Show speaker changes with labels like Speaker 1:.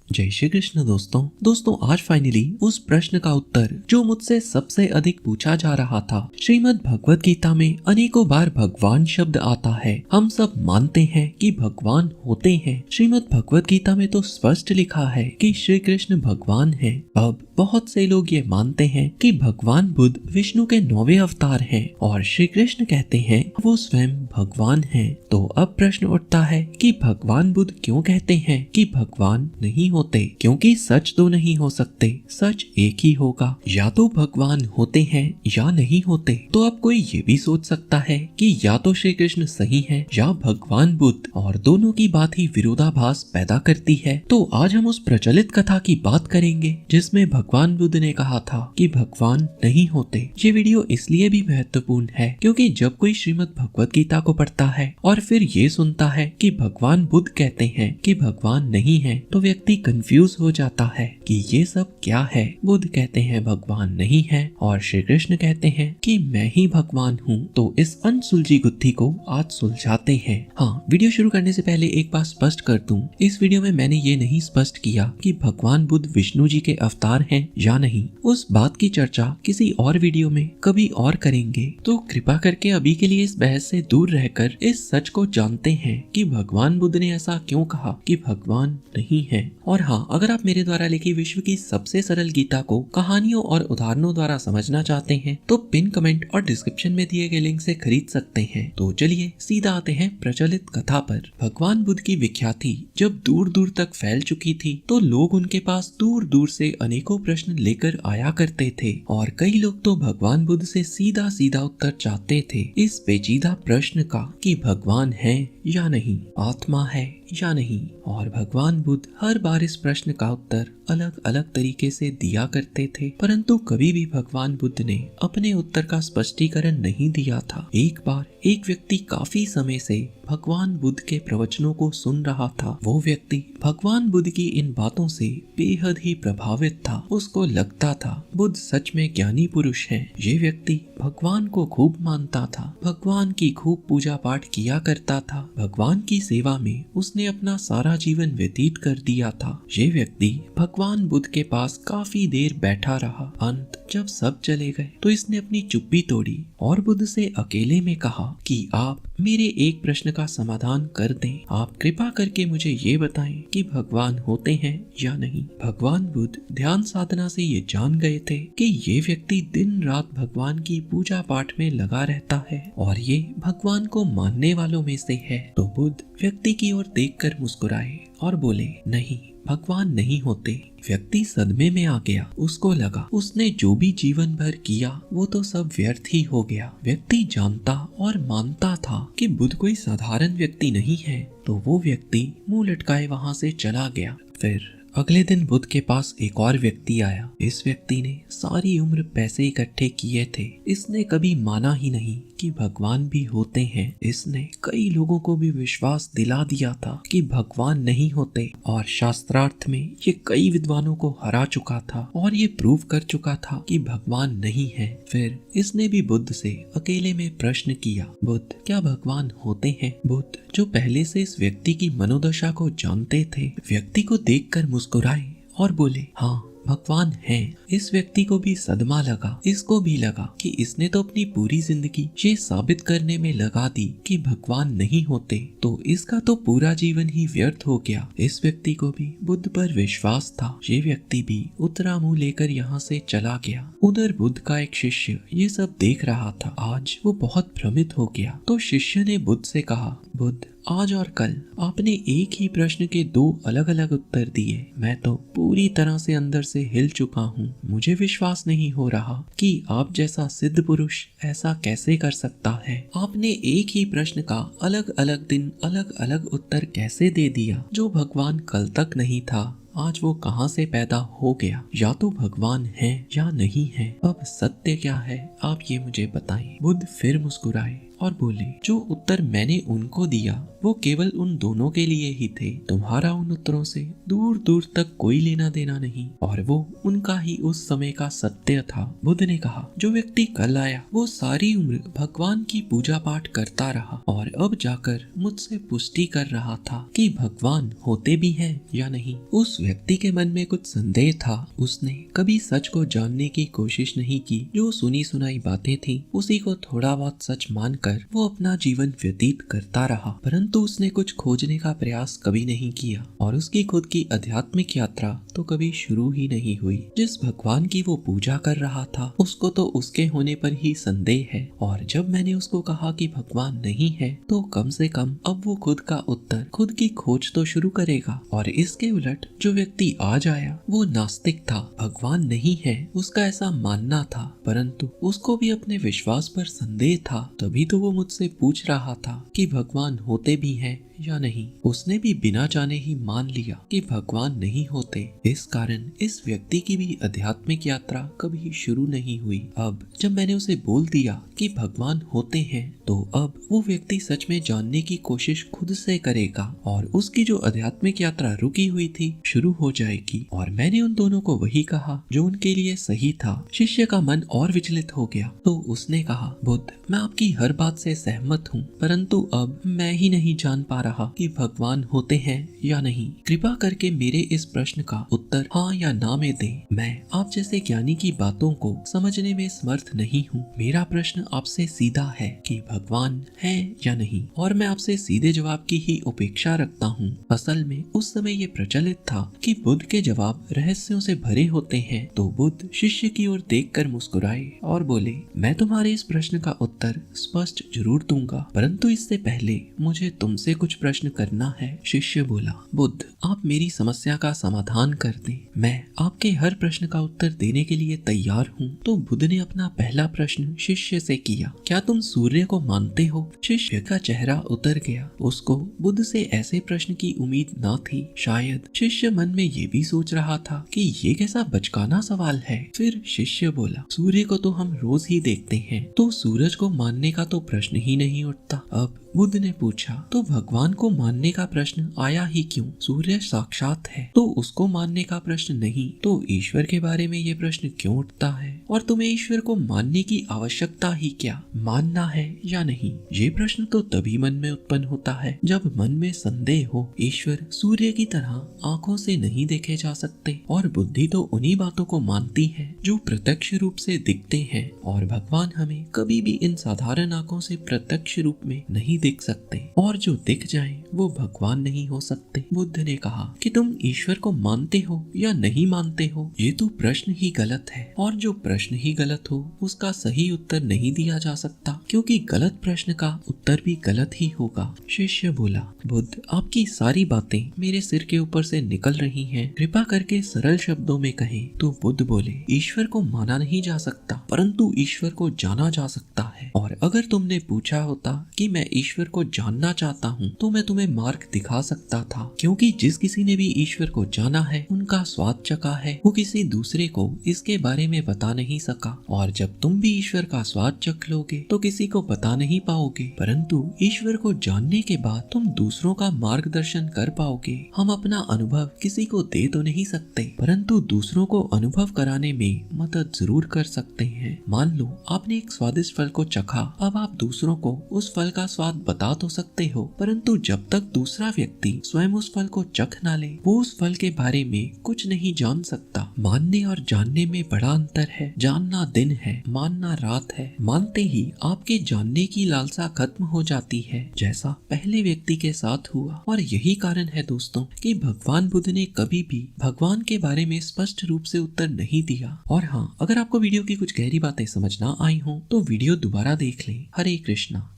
Speaker 1: जय श्री कृष्ण दोस्तों आज फाइनली उस प्रश्न का उत्तर जो मुझसे सबसे अधिक पूछा जा रहा था। श्रीमद् भगवत गीता में अनेकों बार भगवान शब्द आता है। हम सब मानते हैं कि भगवान होते हैं। श्रीमद् भगवत गीता में तो स्पष्ट लिखा है कि श्री कृष्ण भगवान है। अब बहुत से लोग ये मानते हैं कि भगवान बुद्ध विष्णु के 9वें अवतार हैं और श्री कृष्ण कहते हैं वो स्वयं भगवान हैं। तो अब प्रश्न उठता है कि भगवान बुद्ध क्यों कहते हैं कि भगवान नहीं होते? क्योंकि सच तो नहीं हो सकते, सच एक ही होगा। या तो भगवान होते हैं या नहीं होते। तो अब कोई ये भी सोच सकता है कि या तो श्री कृष्ण सही है या भगवान बुद्ध, और दोनों की बात ही विरोधाभास पैदा करती है। तो आज हम उस प्रचलित कथा की बात करेंगे जिसमें भगवान बुद्ध ने कहा था कि भगवान नहीं होते। ये वीडियो इसलिए भी महत्वपूर्ण है क्योंकि जब कोई श्रीमद् भगवत गीता को पढ़ता है और फिर ये सुनता है कि भगवान बुद्ध कहते हैं कि भगवान नहीं है, तो व्यक्ति कंफ्यूज हो जाता है कि ये सब क्या है। बुद्ध कहते हैं भगवान नहीं है और श्री कृष्ण कहते हैं कि मैं ही भगवान हूँ। तो इस अनसुलझी गुत्थी को आज सुलझाते हैं। हाँ, वीडियो शुरू करने से पहले एक बात स्पष्ट कर दूं, इस वीडियो में मैंने ये नहीं स्पष्ट किया कि भगवान बुद्ध विष्णु जी के अवतार हैं या नहीं। उस बात की चर्चा किसी और वीडियो में कभी और करेंगे। तो कृपा करके अभी के लिए इस बहस से दूर रहकर इस सच को जानते हैं कि भगवान बुद्ध ने ऐसा क्यों कहा कि भगवान नहीं है। और हाँ, अगर आप मेरे द्वारा लिखी विश्व की सबसे सरल गीता को कहानियों और उदाहरणों द्वारा समझना चाहते हैं तो पिन कमेंट और डिस्क्रिप्शन में दिए गए लिंक से खरीद सकते हैं। तो चलिए सीधा आते हैं प्रचलित कथा पर। भगवान बुद्ध की विख्याति जब दूर दूर तक फैल चुकी थी तो लोग उनके पास दूर दूर से अनेकों प्रश्न लेकर आया करते थे और कई लोग तो भगवान बुद्ध से सीधा सीधा उत्तर चाहते थे इस पेचीदा प्रश्न का कि भगवान है या नहीं, आत्मा है या नहीं। और भगवान बुद्ध हर बार इस प्रश्न का उत्तर अलग अलग तरीके से दिया करते थे, परंतु कभी भी भगवान बुद्ध ने अपने उत्तर का स्पष्टीकरण नहीं दिया था। एक बार एक व्यक्ति काफी समय से भगवान बुद्ध के प्रवचनों को सुन रहा था। वो व्यक्ति भगवान बुद्ध की इन बातों से बेहद ही प्रभावित था। उसको लगता था बुद्ध सच में ज्ञानी पुरुष हैं। ये व्यक्ति भगवान को खूब मानता था, भगवान की खूब पूजा पाठ किया करता था, भगवान की सेवा में उसने अपना सारा जीवन व्यतीत कर दिया था। ये व्यक्ति भगवान बुद्ध के पास काफी देर बैठा रहा। अंत जब सब चले गए तो इसने अपनी चुप्पी तोड़ी और बुद्ध से अकेले में कहा कि आप मेरे एक प्रश्न का समाधान कर दें। आप कृपा करके मुझे ये बताएं कि भगवान होते हैं या नहीं। भगवान बुद्ध ध्यान साधना से ये जान गए थे कि ये व्यक्ति दिन रात भगवान की पूजा पाठ में लगा रहता है और ये भगवान को मानने वालों में से है। तो बुद्ध व्यक्ति की ओर देखकर मुस्कुराए और बोले, नहीं, भगवान नहीं होते। व्यक्ति सदमे में आ गया। उसको लगा उसने जो भी जीवन भर किया वो तो सब व्यर्थ ही हो गया। व्यक्ति जानता और मानता था कि बुद्ध कोई साधारण व्यक्ति नहीं है, तो वो व्यक्ति मुंह लटकाए वहां से चला गया। फिर अगले दिन बुद्ध के पास एक और व्यक्ति आया। इस व्यक्ति ने सारी उम्र पैसे इकट्ठे किए थे। इसने कभी माना ही नहीं कि भगवान भी होते हैं। इसने कई लोगों को भी विश्वास दिला दिया था कि भगवान नहीं होते और शास्त्रार्थ में ये कई विद्वानों को हरा चुका था और ये प्रूव कर चुका था कि भगवान नहीं है। फिर इसने भी बुद्ध से अकेले में प्रश्न किया, बुद्ध क्या भगवान होते हैं? बुद्ध जो पहले से इस व्यक्ति की मनोदशा को जानते थे, व्यक्ति को देखकर मुस्कुराए और बोले, हाँ भगवान है। इस व्यक्ति को भी सदमा लगा। इसको भी लगा कि इसने तो अपनी पूरी जिंदगी ये साबित करने में लगा दी कि भगवान नहीं होते, तो इसका तो पूरा जीवन ही व्यर्थ हो गया। इस व्यक्ति को भी बुद्ध पर विश्वास था। ये व्यक्ति भी उतरा मुंह लेकर यहाँ से चला गया। उधर बुद्ध का एक शिष्य ये सब देख रहा था। आज वो बहुत भ्रमित हो गया। तो शिष्य ने बुद्ध से कहा, बुद्ध आज और कल आपने एक ही प्रश्न के 2 अलग अलग उत्तर दिए। मैं तो पूरी तरह से अंदर से हिल चुका हूँ। मुझे विश्वास नहीं हो रहा कि आप जैसा सिद्ध पुरुष ऐसा कैसे कर सकता है। आपने एक ही प्रश्न का अलग अलग दिन अलग अलग उत्तर कैसे दे दिया? जो भगवान कल तक नहीं था आज वो कहाँ से पैदा हो गया? या तो भगवान है या नहीं है। अब सत्य क्या है आप ये मुझे बताएं। बुद्ध फिर मुस्कुराए और बोले, जो उत्तर मैंने उनको दिया वो केवल उन दोनों के लिए ही थे। तुम्हारा उन उत्तरों से दूर दूर तक कोई लेना देना नहीं, और वो उनका ही उस समय का सत्य था। बुद्ध ने कहा, जो व्यक्ति कल आया वो सारी उम्र भगवान की पूजा पाठ करता रहा और अब जाकर मुझसे पुष्टि कर रहा था कि भगवान होते भी हैं या नहीं। उस व्यक्ति के मन में कुछ संदेह था। उसने कभी सच को जानने की कोशिश नहीं की। जो सुनी सुनाई बातें थी उसी को थोड़ा बहुत सच मानकर वो अपना जीवन व्यतीत करता रहा, परंतु उसने कुछ खोजने का प्रयास कभी नहीं किया और उसकी खुद की आध्यात्मिक यात्रा तो कभी शुरू ही नहीं हुई। जिस भगवान की वो पूजा कर रहा था उसको तो उसके होने पर ही संदेह है, और जब मैंने उसको कहा कि भगवान नहीं है तो कम से कम अब वो खुद का उत्तर, खुद की खोज तो शुरू करेगा। और इसके उलट जो व्यक्ति आज आया वो नास्तिक था, भगवान नहीं है उसका ऐसा मानना था, परंतु उसको भी अपने विश्वास पर संदेह था। तभी तो वो मुझसे पूछ रहा था कि भगवान होते भी हैं या नहीं। उसने भी बिना जाने ही मान लिया कि भगवान नहीं होते। इस कारण इस व्यक्ति की भी आध्यात्मिक यात्रा कभी शुरू नहीं हुई। अब जब मैंने उसे बोल दिया कि भगवान होते हैं तो अब वो व्यक्ति सच में जानने की कोशिश खुद से करेगा और उसकी जो आध्यात्मिक यात्रा रुकी हुई थी शुरू हो जाएगी। और मैंने उन दोनों को वही कहा जो उनके लिए सही था। शिष्य का मन और विचलित हो गया तो उसने कहा, बुद्ध, मैं आपकी हर बात से सहमत हूँ, परंतु अब मैं ही नहीं जान पा रहा कि भगवान होते हैं या नहीं। कृपा करके मेरे इस प्रश्न का उत्तर हाँ या ना में दें। मैं आप जैसे ज्ञानी की बातों को समझने में समर्थ नहीं हूँ। मेरा प्रश्न आपसे सीधा है कि भगवान है या नहीं, और मैं आपसे सीधे जवाब की ही उपेक्षा रखता हूँ। असल में उस समय ये प्रचलित था कि बुद्ध के जवाब रहस्यों से भरे होते हैं, तो बुद्ध शिष्य की ओर देखकर मुस्कुराए और बोले, मैं तुम्हारे इस प्रश्न का उत्तर स्पष्ट जरूर दूंगा, परंतु इससे पहले मुझे तुमसे कुछ प्रश्न करना है। शिष्य बोला, बुद्ध, आप मेरी समस्या का समाधान कर दें, मैं आपके हर प्रश्न का उत्तर देने के लिए तैयार हूँ। तो बुद्ध ने अपना पहला प्रश्न शिष्य से किया, क्या तुम सूर्य को मानते हो? शिष्य का चेहरा उतर गया। उसको बुद्ध से ऐसे प्रश्न की उम्मीद न थी। शायद शिष्य मन में ये भी सोच रहा था कि ये कैसा बचकाना सवाल है। फिर शिष्य बोला, सूर्य को तो हम रोज ही देखते हैं, तो सूरज को मानने का तो प्रश्न ही नहीं उठता। अब बुद्ध ने पूछा, तो भगवान को मानने का प्रश्न आया ही क्यों? सूर्य साक्षात है तो उसको मानने का प्रश्न नहीं, तो ईश्वर के बारे में ये प्रश्न क्यों उठता है? और तुम्हें ईश्वर को मानने की आवश्यकता ही क्या? मानना है या नहीं? ये प्रश्न तो तभी मन में उत्पन्न होता है जब मन में संदेह हो। ईश्वर सूर्य की तरह आंखों से नहीं देखे जा सकते, और बुद्धि तो उन्हीं बातों को मानती है जो प्रत्यक्ष रूप से दिखते हैं, और भगवान हमें कभी भी इन साधारण आंखों से प्रत्यक्ष रूप में नहीं दिख सकते, और जो दिख जाए वो भगवान नहीं हो सकते। बुद्ध ने कहा कि तुम ईश्वर को मानते हो या नहीं मानते हो, ये तो प्रश्न ही गलत है, और जो प्रश्न ही गलत हो उसका सही उत्तर नहीं दिया जा सकता, क्योंकि गलत प्रश्न का उत्तर भी गलत ही होगा। शिष्य बोला, बुद्ध, आपकी सारी बातें मेरे सिर के ऊपर से निकल रही हैं, कृपा करके सरल शब्दों में कहें। तो बुद्ध बोले, ईश्वर को माना नहीं जा सकता, परंतु ईश्वर को जाना जा सकता है। और अगर तुमने पूछा होता कि मैं ईश्वर को जानना चाहता हूँ तो मैं तुम्हें मार्ग दिखा सकता था, क्योंकि जिस किसी ने भी ईश्वर को जाना है, उनका स्वाद चखा है, वो किसी दूसरे को इसके बारे में बता नहीं सका। और जब तुम भी ईश्वर का स्वाद चख लोगे तो किसी को बता नहीं पाओगे, परंतु ईश्वर को जानने के बाद तुम दूसरों का मार्गदर्शन कर पाओगे। हम अपना अनुभव किसी को दे तो नहीं सकते, परंतु दूसरों को अनुभव कराने में मदद जरूर कर सकते हैं। मान लो आपने एक स्वादिष्ट फल को चखा, अब आप दूसरों को उस फल का स्वाद बता तो सकते हो, परंतु जब तक दूसरा व्यक्ति स्वयं उस फल को चख ना ले वो उस फल के बारे में कुछ नहीं जान सकता। मानने और जानने में बड़ा अंतर है। जानना दिन है, मानना रात है। मानते ही आपके जानने की लालसा खत्म हो जाती है, जैसा पहले व्यक्ति के साथ हुआ। और यही कारण है दोस्तों कि भगवान बुद्ध ने कभी भी भगवान के बारे में स्पष्ट रूप से उत्तर नहीं दिया। और हाँ, अगर आपको वीडियो की कुछ गहरी बातें समझ ना आई हो तो वीडियो दोबारा देख लें। हरे कृष्णा।